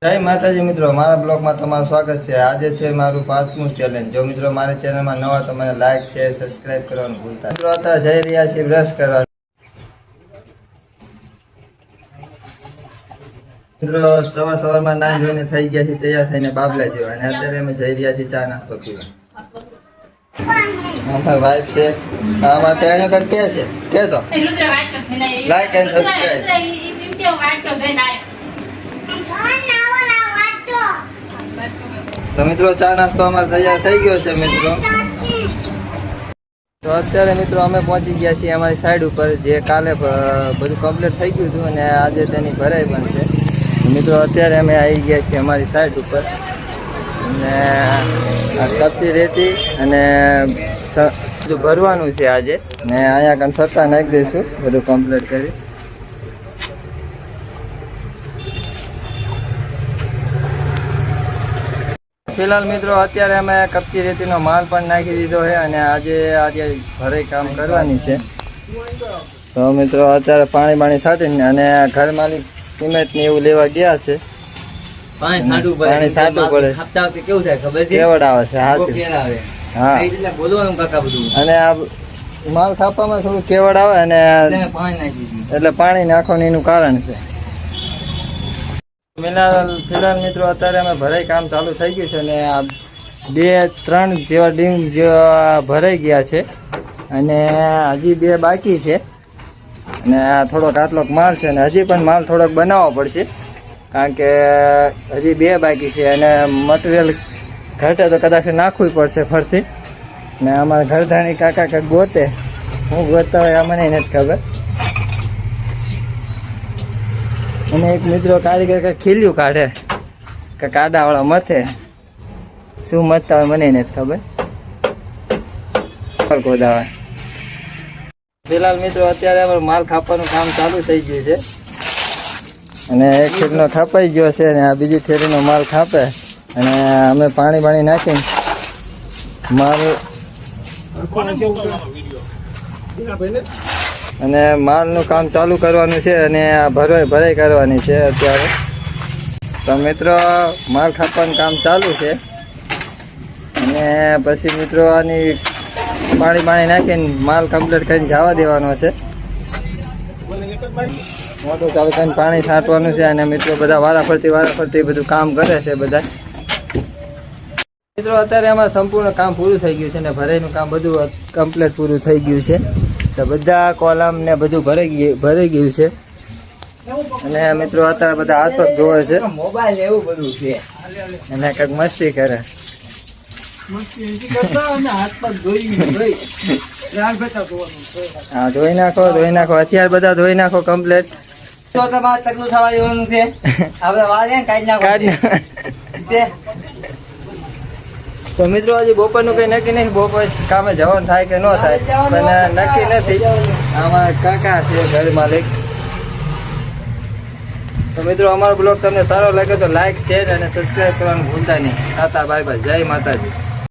જય માતાજી મિત્રો, મારા બ્લોગમાં તમારું સ્વાગત છે। આજે છે મારું 5મું ચેલેન્જ। જો મિત્રો મારી ચેનલમાં નવા તો મને લાઈક શેર સબસ્ક્રાઇબ કરવાનું ભૂલતા મિત્રો। અત્યારે જઈ રહ્યા છીએ બ્રશ કરવા। મિત્રો સવારમાં નાઈ ધોઈને થઈ ગયા છે તૈયાર થઈને બાબલા જેવા, અને અત્યારે અમે જઈ રહ્યા છીએ ચા નાસ્તો પીવા। અમારા વાઈફ છે આમાં ટેણો કે છે કે તો લાઈક એન્ડ સબસ્ક્રાઇબ। તો મિત્રો ચા નાસ્તો અમારે તૈયાર થઈ ગયો છે મિત્રો। તો અત્યારે મિત્રો અમે પહોંચી ગયા છીએ અમારી સાઈડ ઉપર, જે કાલે બધું કમ્પ્લીટ થઈ ગયું હતું અને આજે તેની ભરાઈ પણ છે। મિત્રો અત્યારે અમે આવી ગયા છીએ અમારી સાઈડ ઉપર, અને આ કપચી રેતી અને બધું ભરવાનું છે આજે, ને અહીંયા કણ સત્તા નાખી દઈશું બધું કમ્પ્લીટ કરી। ફિલહાલ મિત્રો અત્યારે અમે કપચી રેતીનો માલ પણ નાખી દીધો છે, અને આજે ભરાઈ કામ કરવાની છે। તો મિત્રો અત્યારે પાણી છાંટીને અને ઘર માલિક સિમેન્ટ ને એવું લેવા ગયા છે। પાણી છાંટવું પડે, કેવું થાય ખબર છે, કેવડ આવે છે સાચું। હા, અને આ માલ ખાપામાં થોડું કેવડ આવે અને એટલે પાણી નાખવાનું એનું કારણ છે। ફિલહાલ મિત્રો અત્યારે અમે ભરાઈ કામ ચાલુ થઈ ગયું છે, અને આ 2-3 જેવા ડીમ જેવા ભરાઈ ગયા છે, અને હજી 2 બાકી છે, અને આ થોડોક આટલોક માલ છે, અને હજી પણ માલ થોડોક બનાવવો પડશે, કારણ કે હજી 2 બાકી છે, અને મટીરિયલ ઘટે તો કદાચ નાખવું પડશે ફરતી। ને અમારા ઘરધાણી કાકા કંઈક ગોતે, હું ગોતતા હોય મને નથી ખબર। અને એક મિત્રો કારીગર કંઈક ખીલ્યું કાઢે કે કાડાવાળા મથે, શું મથતા હોય મને નથી ખબર। ખોદાવા ફિલહાલ મિત્રો અત્યારે અમારું માલ ખાપાનું કામ ચાલુ થઈ ગયું છે, અને એક ઠેરીનો ખાપાઈ ગયો છે, અને આ બીજી ઠેરીનો માલ ખાપે, અને અમે પાણી નાખીને માલ અને માલનું કામ ચાલુ કરવાનું છે, અને આ ભરાઈ કરવાની છે અત્યારે। તો મિત્રો માલ ખાપાનું કામ ચાલુ છે, અને પછી મિત્રો આની પાણી નાખીને માલ કમ્પ્લીટ કરીને જવા દેવાનો છે। મોટું ચાલુ કરીને પાણી છાંટવાનું છે, અને મિત્રો બધા વારાફરતી બધું કામ કરે છે બધા મિત્રો। અત્યારે અમારે સંપૂર્ણ કામ પૂરું થઈ ગયું છે, અને ભરાઈનું કામ બધું કમ્પ્લીટ પૂરું થઈ ગયું છે। તો બધા કોલમ ને બધું ભરાઈ ગયું છે, અને મિત્રો અત્યારે બધા હાથ પગ જોવે છે, મોબાઈલ એવું બધું છે, અને કંઈક મસ્તી કરે। હા, ધોઈ નાખો અત્યારે બધા ધોઈ નાખો કમ્પ્લીટ। તો મિત્રો હજી બપોરનું કઈ નક્કી નહીં, બપોર કામે જવાનું થાય કે ન થાય પણ નક્કી નથી। આમાં કાકા છે ઘર માલિક। તો મિત્રો અમારો બ્લોગ તમને સારો લાગે તો લાઈક શેર અને સબસ્ક્રાઈબ કરવાનું ભૂલતા નહીં। બાય બાય, જય માતાજી।